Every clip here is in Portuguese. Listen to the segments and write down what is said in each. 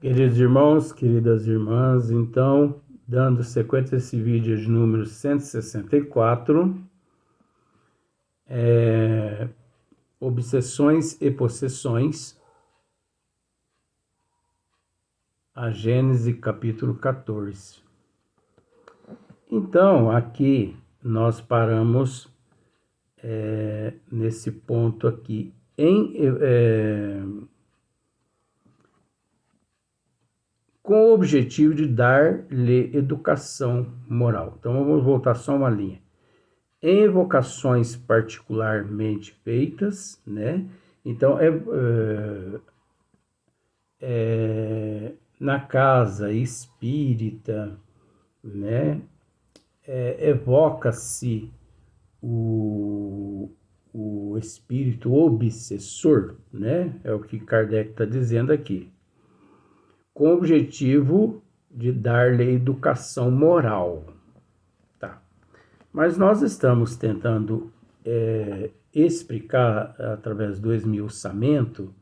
Queridos irmãos, queridas irmãs, então, dando sequência a esse vídeo de número 164, Obsessões e Possessões, a Gênesis capítulo 14. Então, aqui nós paramos nesse ponto aqui, com o objetivo de dar-lhe educação moral. Então, vamos voltar só uma linha. Em evocações particularmente feitas, né? Então, na casa espírita, né? Evoca-se o espírito obsessor, né? É o que Kardec está dizendo aqui, com o objetivo de dar-lhe educação moral. Tá. Mas nós estamos tentando explicar, através do esmiuçamento,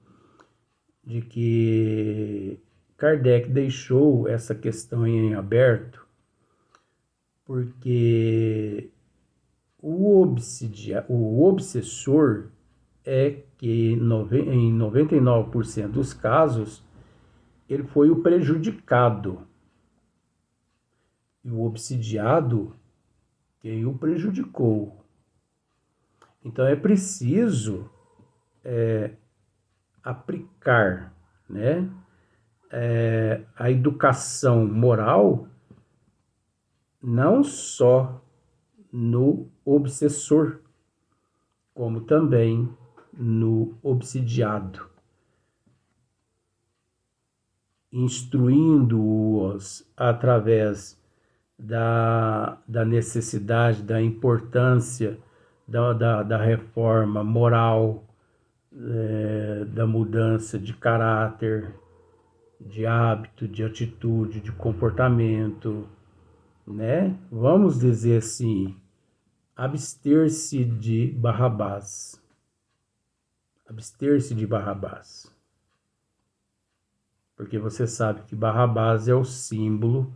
de que Kardec deixou essa questão em aberto, porque o obsessor é que em 99% dos casos ele foi o prejudicado, e o obsidiado quem o prejudicou. Então é preciso aplicar, né, a educação moral não só no obsessor, como também no obsidiado, instruindo-os através da necessidade, da importância da reforma moral, da mudança de caráter, de hábito, de atitude, de comportamento, né? Vamos dizer assim, abster-se de Barrabás. Abster-se de Barrabás. Porque você sabe que Barrabás é o símbolo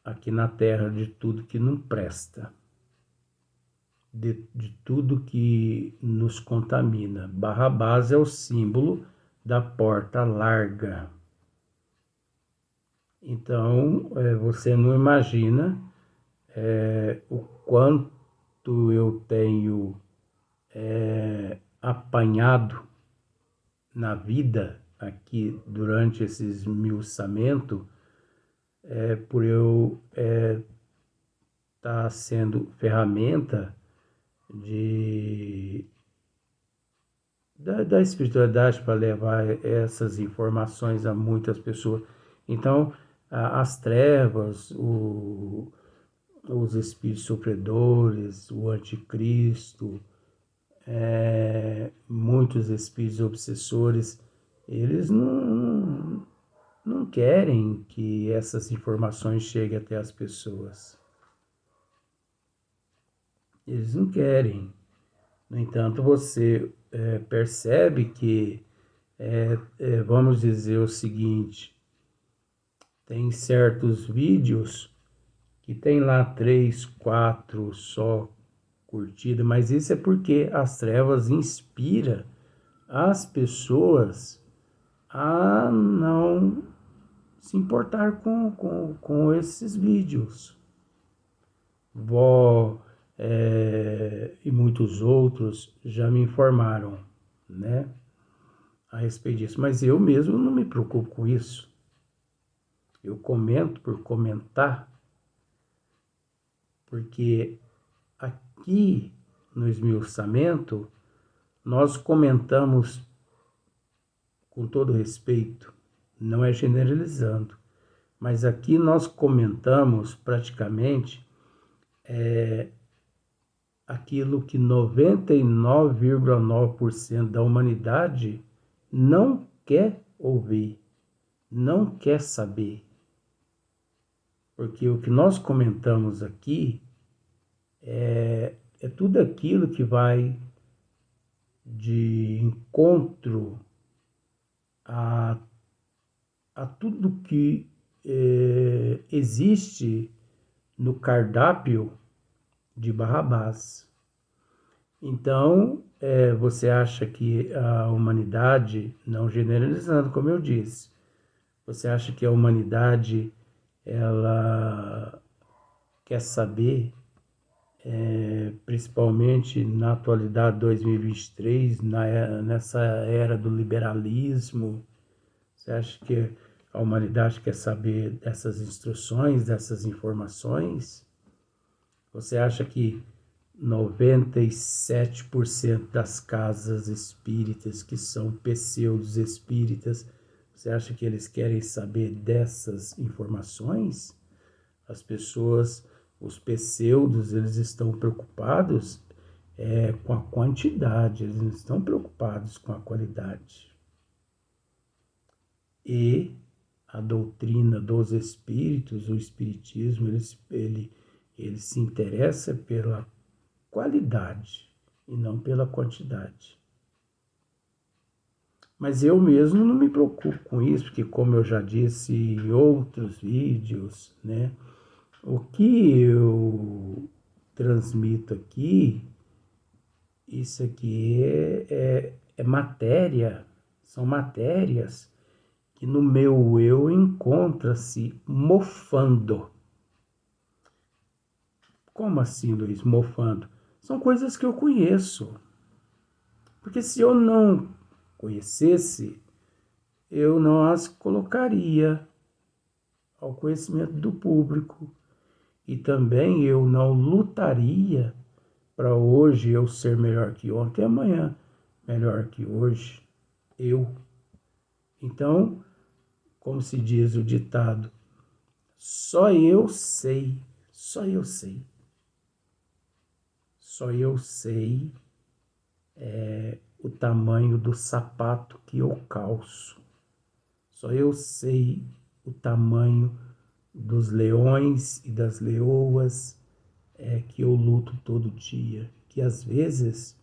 aqui na Terra de tudo que não presta, de tudo que nos contamina. Barrabás é o símbolo da porta larga. Então, você não imagina o quanto eu tenho apanhado na vida aqui durante esses esmiuçamentos, por eu estar sendo ferramenta da espiritualidade para levar essas informações a muitas pessoas. Então, as trevas, os espíritos sofredores, o anticristo, muitos espíritos obsessores, eles não querem que essas informações cheguem até as pessoas. Eles não querem. No entanto, você percebe que, vamos dizer o seguinte, tem certos vídeos que tem lá 3, 4 só curtidas, mas isso é porque as trevas inspiram as pessoas a não se importar com esses vídeos. Vó e muitos outros já me informaram, né, a respeito disso, mas eu mesmo não me preocupo com isso. Eu comento por comentar, porque aqui no esmiuçamento nós comentamos com todo respeito, não é generalizando, mas aqui nós comentamos praticamente aquilo que 99,9% da humanidade não quer ouvir, não quer saber. Porque o que nós comentamos aqui é tudo aquilo que vai de encontro a a tudo que existe no cardápio de Barrabás. Então, você acha que a humanidade, não generalizando, como eu disse, você acha que a humanidade, ela quer saber, principalmente na atualidade 2023, nessa era do liberalismo, você acha que a humanidade quer saber dessas instruções, dessas informações? Você acha que 97% das casas espíritas que são pseudos espíritas, você acha que eles querem saber dessas informações? As pessoas, os pseudos, eles estão preocupados com a quantidade, eles não estão preocupados com a qualidade. E a doutrina dos espíritos, o espiritismo, ele se interessa pela qualidade e não pela quantidade. Mas eu mesmo não me preocupo com isso, porque como eu já disse em outros vídeos, né, o que eu transmito aqui, isso aqui é matéria, são matérias que no meu eu encontra-se mofando. Como assim, Luiz, mofando? São coisas que eu conheço. Porque se eu não conhecesse, eu não as colocaria ao conhecimento do público. E também eu não lutaria para hoje eu ser melhor que ontem e amanhã melhor que hoje. Então, como se diz o ditado, só eu sei, só eu sei. Só eu sei o tamanho do sapato que eu calço. Só eu sei o tamanho dos leões e das leoas que eu luto todo dia. Que às vezes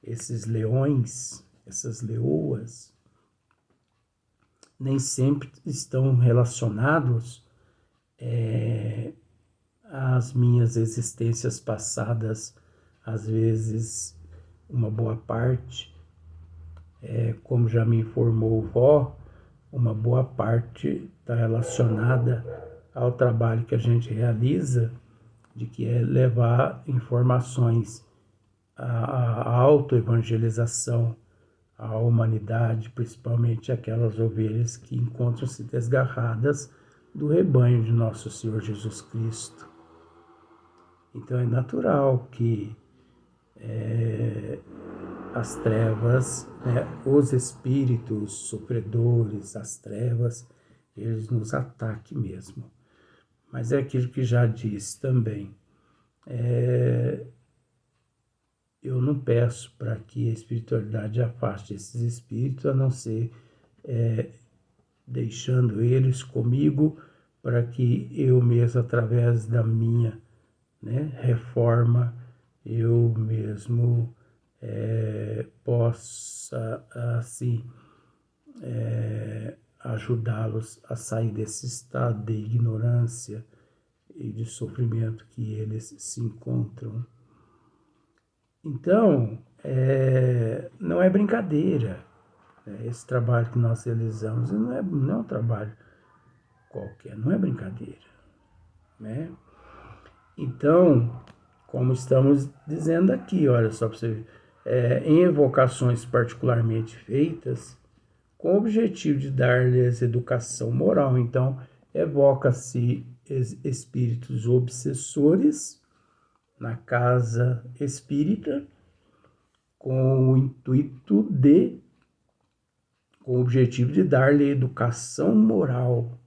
esses leões, essas leoas, nem sempre estão relacionados às minhas existências passadas, às vezes uma boa parte, como já me informou o Vó, uma boa parte está relacionada ao trabalho que a gente realiza, de que é levar informações, a autoevangelização à humanidade, principalmente aquelas ovelhas que encontram-se desgarradas do rebanho de nosso Senhor Jesus Cristo. Então é natural que as trevas, né, os espíritos sofredores, as trevas, eles nos ataquem mesmo. Mas é aquilo que já disse também. Eu não peço para que a espiritualidade afaste esses espíritos, a não ser deixando eles comigo para que eu mesmo, através da minha, né, reforma, eu mesmo possa, assim, ajudá-los a sair desse estado de ignorância e de sofrimento que eles se encontram. Então, não é brincadeira. Esse trabalho que nós realizamos não é um trabalho qualquer, não é brincadeira, né? Então, como estamos dizendo aqui, olha só para você ver, em evocações particularmente feitas, com o objetivo de dar-lhes educação moral. Então, evoca-se espíritos obsessores na casa espírita, com o intuito com o objetivo de dar-lhe educação moral.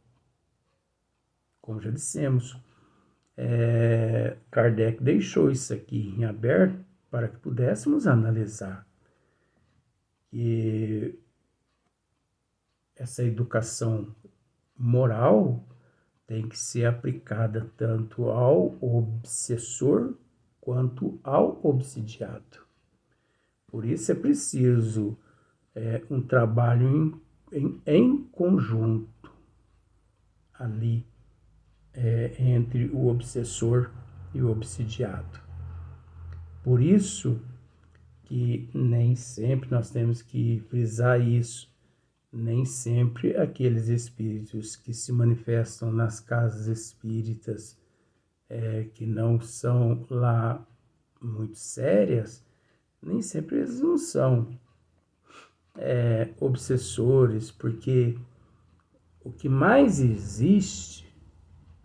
Como já dissemos, Kardec deixou isso aqui em aberto para que pudéssemos analisar. E essa educação moral tem que ser aplicada tanto ao obsessor quanto ao obsidiado. Por isso é preciso um trabalho em conjunto. ali entre o obsessor e o obsidiado. Por isso que nem sempre nós temos que frisar isso, nem sempre aqueles espíritos que se manifestam nas casas espíritas, que não são lá muito sérias, nem sempre eles não são obsessores, porque o que mais existe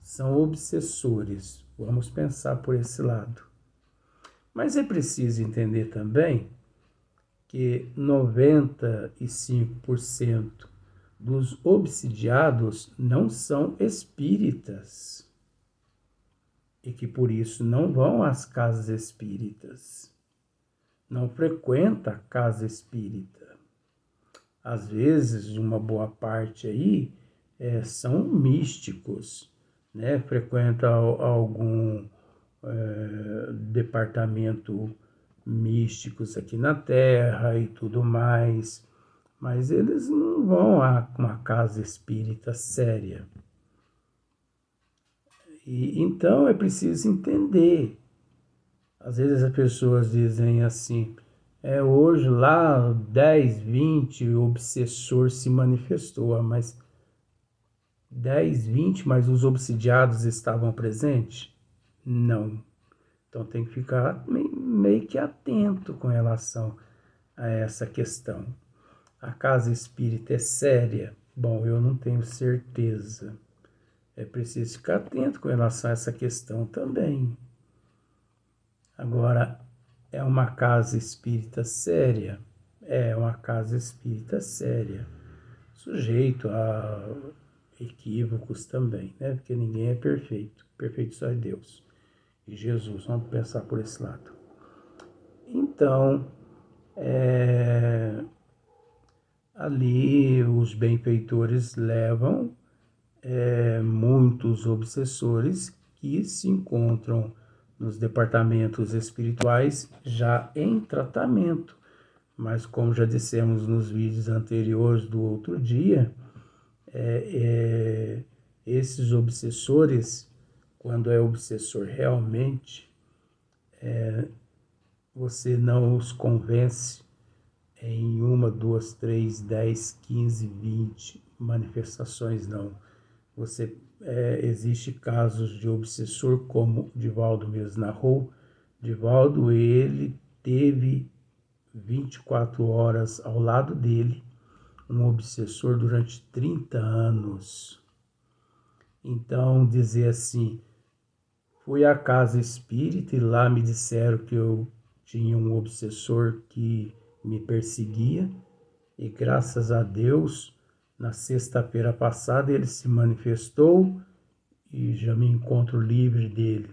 são obsessores. Vamos pensar por esse lado. Mas é preciso entender também que 95% dos obsidiados não são espíritas e que por isso não vão às casas espíritas, não frequentam a casa espírita. Às vezes, uma boa parte aí são místicos, né? Frequenta algum departamento místicos aqui na Terra e tudo mais, mas eles não vão a uma casa espírita séria. E então é preciso entender. Às vezes as pessoas dizem assim, hoje lá 10, 20 o obsessor se manifestou, mas 10, 20, mas os obsidiados estavam presentes? Não. Então tem que ficar meio que atento com relação a essa questão. A casa espírita é séria? Bom, eu não tenho certeza. É preciso ficar atento com relação a essa questão também. Agora, é uma casa espírita séria? É uma casa espírita séria, sujeito a equívocos também, né? Porque ninguém é perfeito, perfeito só é Deus e Jesus. Vamos pensar por esse lado. Então, ali os benfeitores levam muitos obsessores que se encontram nos departamentos espirituais já em tratamento. Mas como já dissemos nos vídeos anteriores do outro dia, esses obsessores, quando é obsessor realmente, você não os convence em 1, 2, 3, 10, 15, 20 manifestações, não. Existe casos de obsessor, como Divaldo mesmo narrou. Divaldo, ele teve 24 horas ao lado dele, um obsessor durante 30 anos. Então, dizer assim, fui à casa espírita e lá me disseram que eu tinha um obsessor que me perseguia e graças a Deus, na sexta-feira passada ele se manifestou e já me encontro livre dele.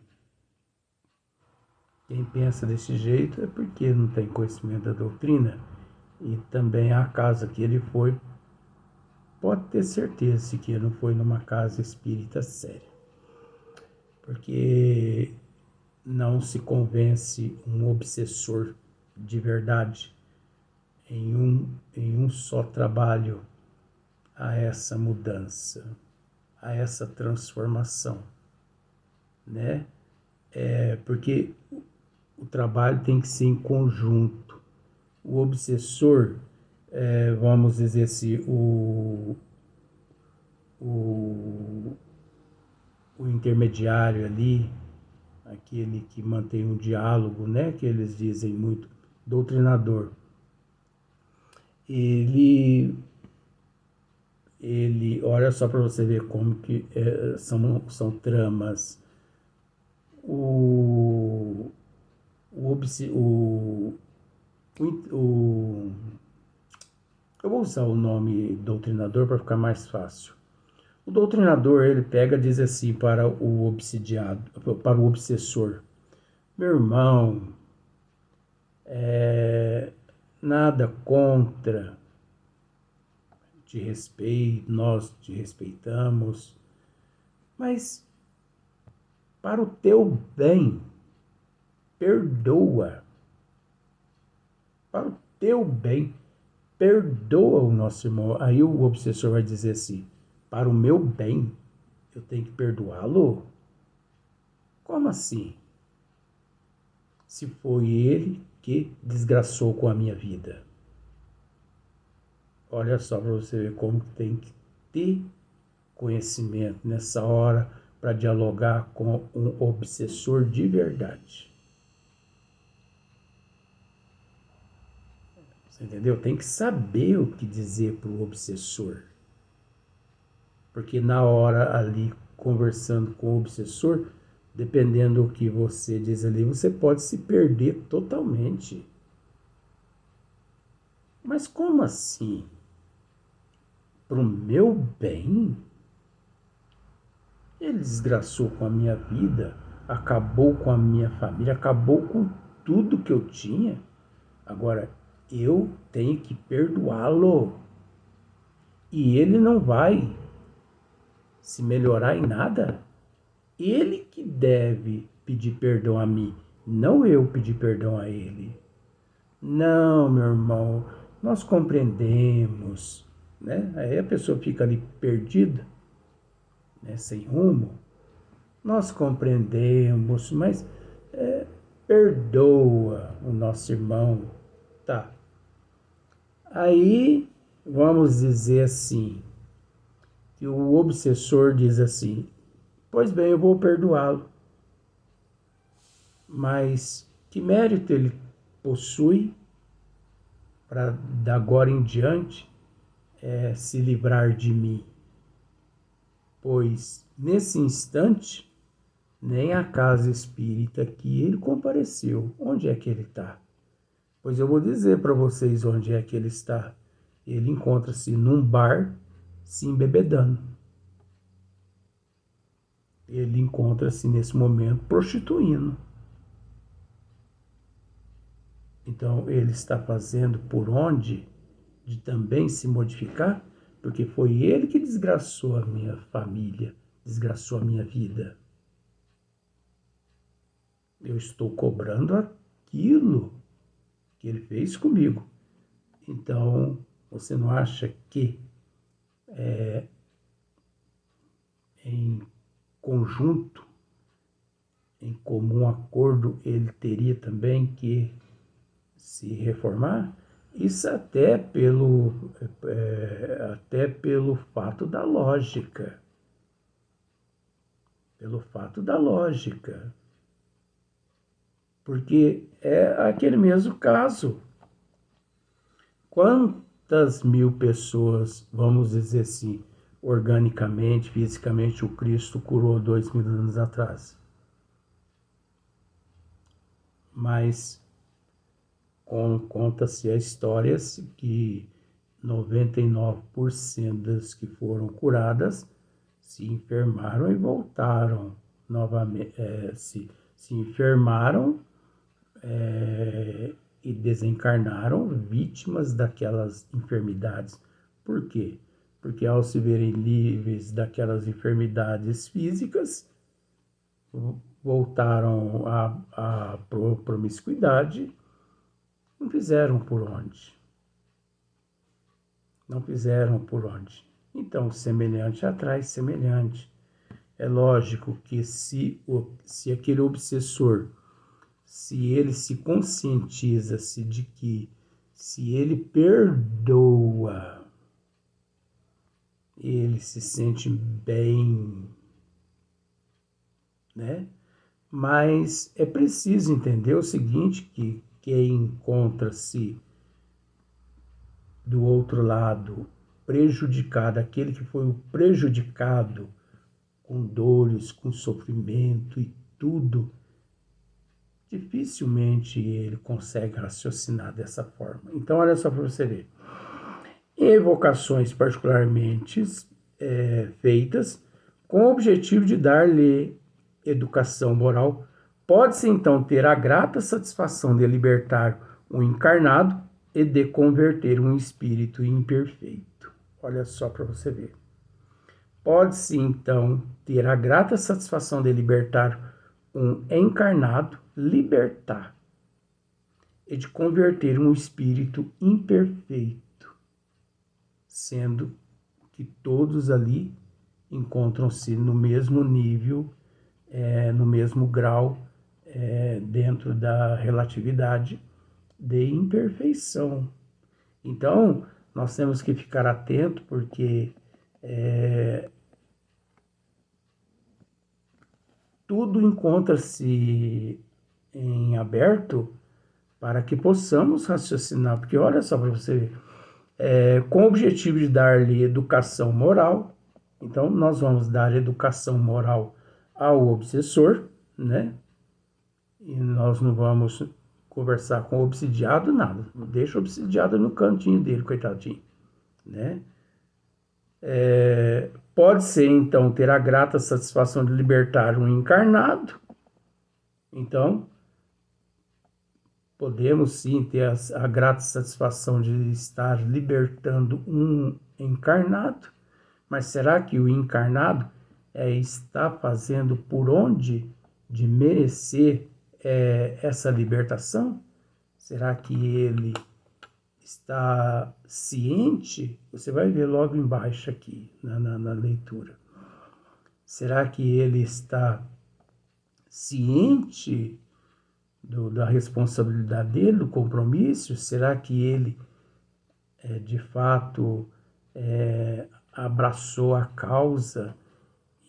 Quem pensa desse jeito é porque não tem conhecimento da doutrina. E também a casa que ele foi, pode ter certeza que ele não foi numa casa espírita séria. Porque não se convence um obsessor de verdade em um só trabalho a essa mudança, a essa transformação, né? Porque o trabalho tem que ser em conjunto. O obsessor, vamos dizer assim, o intermediário ali, aquele que mantém um diálogo, né, que eles dizem muito, doutrinador, ele olha só para você ver como que são tramas. O, o, o, o, eu vou usar o nome doutrinador para ficar mais fácil. O doutrinador, ele pega e diz assim para o obsidiado, para o obsessor: meu irmão, nada contra, te respeito, nós te respeitamos, mas para o teu bem, perdoa. Para o teu bem, perdoa o nosso irmão. Aí o obsessor vai dizer assim: para o meu bem, eu tenho que perdoá-lo? Como assim? Se foi ele que desgraçou com a minha vida. Olha só para você ver como tem que ter conhecimento nessa hora para dialogar com um obsessor de verdade. Você entendeu? Tem que saber o que dizer para o obsessor. Porque na hora ali, conversando com o obsessor, dependendo do que você diz ali, você pode se perder totalmente. Mas como assim? Pro meu bem? Ele desgraçou com a minha vida, acabou com a minha família, acabou com tudo que eu tinha. Agora, eu tenho que perdoá-lo. E ele não vai se melhorar em nada. Ele que deve pedir perdão a mim, não eu pedir perdão a ele. Não, meu irmão, nós compreendemos, né? Aí a pessoa fica ali perdida, né? Sem rumo. Nós compreendemos, mas perdoa o nosso irmão, tá? Aí vamos dizer assim, que o obsessor diz assim: pois bem, eu vou perdoá-lo, mas que mérito ele possui para, da agora em diante, se livrar de mim? Pois nesse instante, nem a casa espírita que ele compareceu, onde é que ele está? Pois eu vou dizer para vocês onde é que ele está. Ele encontra-se num bar se embebedando. Ele encontra-se nesse momento prostituindo. Então ele está fazendo por onde de também se modificar, porque foi ele que desgraçou a minha família, desgraçou a minha vida. Eu estou cobrando aquilo que ele fez comigo. Então, você não acha que em conjunto, em comum acordo, ele teria também que se reformar? Isso até pelo fato da lógica. Pelo fato da lógica. Porque é aquele mesmo caso. Quantas mil pessoas, vamos dizer assim, organicamente, fisicamente, o Cristo curou 2000 anos atrás? Mas conta-se a história que 99% das que foram curadas se enfermaram e voltaram novamente, se enfermaram e desencarnaram vítimas daquelas enfermidades. Por quê? Porque ao se verem livres daquelas enfermidades físicas, voltaram à promiscuidade. Não fizeram por onde. Não fizeram por onde. Então, semelhante atrai semelhante. É lógico que se aquele obsessor, se ele se conscientiza-se de que se ele perdoa, ele se sente bem, né? Mas é preciso entender o seguinte, que quem encontra-se do outro lado prejudicado, aquele que foi o prejudicado com dores, com sofrimento e tudo, dificilmente ele consegue raciocinar dessa forma. Então, olha só para você ver. Evocações particularmente feitas com o objetivo de dar-lhe educação moral, pode-se então ter a grata satisfação de libertar um encarnado e de converter um espírito imperfeito. Olha só para você ver. Pode-se então ter a grata satisfação de libertar um encarnado, libertar, e de converter um espírito imperfeito, sendo que todos ali encontram-se no mesmo nível, no mesmo grau, dentro da relatividade de imperfeição. Então, nós temos que ficar atento, porque tudo encontra-se em aberto para que possamos raciocinar. Porque olha só para você ver, com o objetivo de dar-lhe educação moral, então nós vamos dar educação moral ao obsessor, né? E nós não vamos conversar com o obsidiado, nada. Deixa o obsidiado no cantinho dele, coitadinho, né? Pode ser, então, ter a grata satisfação de libertar um encarnado. Então, podemos sim ter a grata satisfação de estar libertando um encarnado, mas será que o encarnado está fazendo por onde de merecer essa libertação? Será que ele está ciente? Você vai ver logo embaixo aqui na leitura. Será que ele está ciente da responsabilidade dele, do compromisso? Será que ele, de fato, abraçou a causa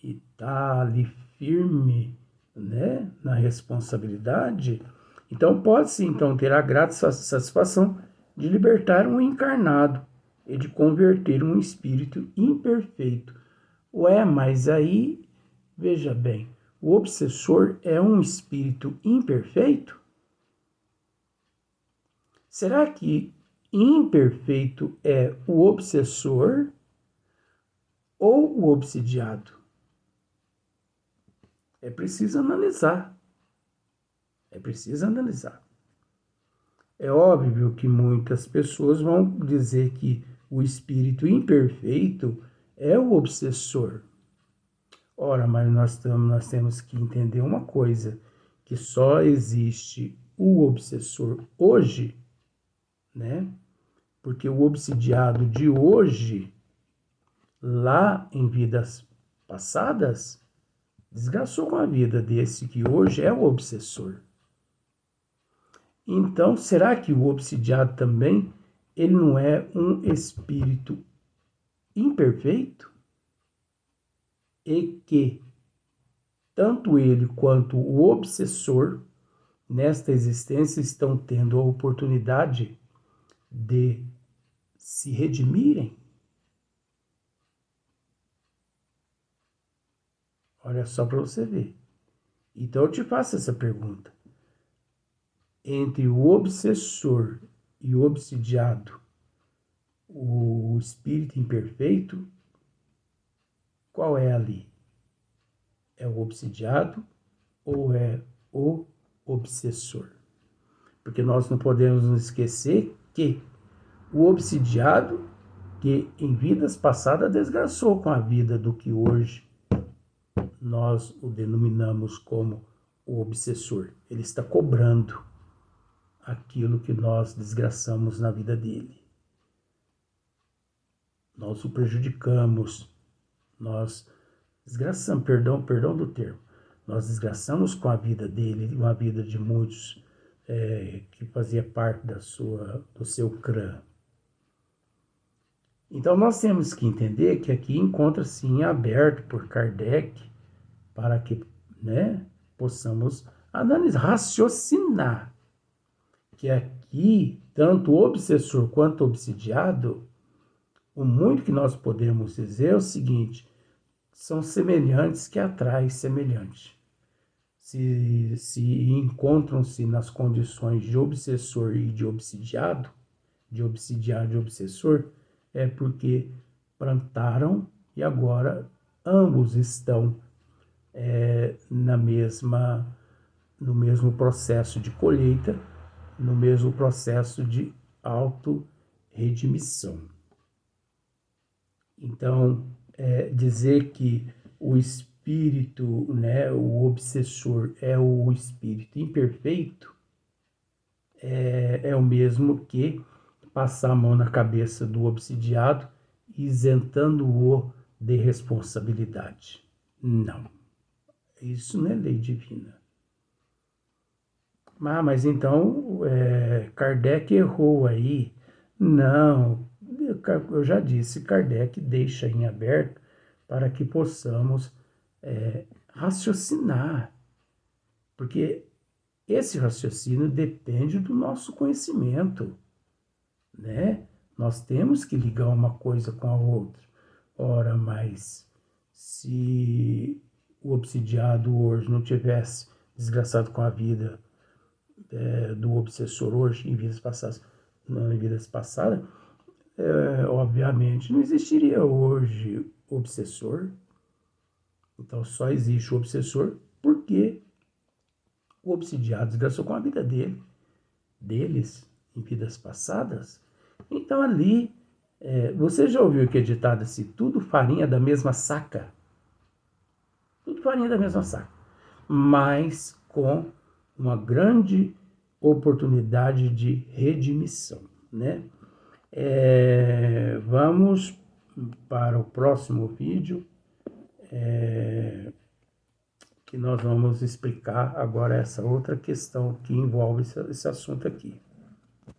e está ali firme, né, na responsabilidade? Então, pode-se então ter a grata satisfação de libertar um encarnado e de converter um espírito imperfeito. Ué, mas aí, veja bem, o obsessor é um espírito imperfeito? Será que imperfeito é o obsessor ou o obsidiado? É preciso analisar. É preciso analisar. É óbvio que muitas pessoas vão dizer que o espírito imperfeito é o obsessor. Ora, mas nós temos que entender uma coisa, que só existe o obsessor hoje, né? Porque o obsidiado de hoje, lá em vidas passadas, desgraçou com a vida desse que hoje é o obsessor. Então, será que o obsidiado também, ele não é um espírito imperfeito? E que tanto ele quanto o obsessor, nesta existência, estão tendo a oportunidade de se redimirem? Olha só para você ver. Então eu te faço essa pergunta. Entre o obsessor e o obsidiado, o espírito imperfeito, qual é ali? É o obsidiado ou é o obsessor? Porque nós não podemos nos esquecer que o obsidiado, que em vidas passadas desgraçou com a vida do que hoje nós o denominamos como o obsessor. Ele está cobrando aquilo que nós desgraçamos na vida dele. Nós o prejudicamos, nós desgraçamos, perdão do termo, nós desgraçamos com a vida dele, com a vida de muitos que fazia parte do seu clã. Então nós temos que entender que aqui encontra-se em aberto por Kardec para que, né, possamos analisar, raciocinar que aqui, tanto o obsessor quanto o obsidiado, o muito que nós podemos dizer é o seguinte: são semelhantes que atraem semelhante. Se encontram-se nas condições de obsessor e de obsidiado e obsessor, é porque plantaram e agora ambos estão no mesmo processo de colheita, no mesmo processo de auto-redimissão. Então, dizer que o espírito, né, o obsessor é o espírito imperfeito, é o mesmo que passar a mão na cabeça do obsidiado, isentando-o de responsabilidade. Não, isso não é lei divina. Mas então Kardec errou aí. Não, eu já disse, Kardec deixa em aberto para que possamos raciocinar, porque esse raciocínio depende do nosso conhecimento, né? Nós temos que ligar uma coisa com a outra. Ora, mas se o obsidiado hoje não tivesse desgraçado com a vida do obsessor hoje, em vidas passadas, obviamente não existiria hoje obsessor. Então só existe o obsessor porque o obsidiado desgraçou com a vida deles, em vidas passadas. Então ali, você já ouviu que é ditado assim, tudo farinha da mesma saca? Tudo farinha da mesma saca. Mas com uma grande oportunidade de redimissão, né? Vamos para o próximo vídeo, que nós vamos explicar agora essa outra questão que envolve esse assunto aqui.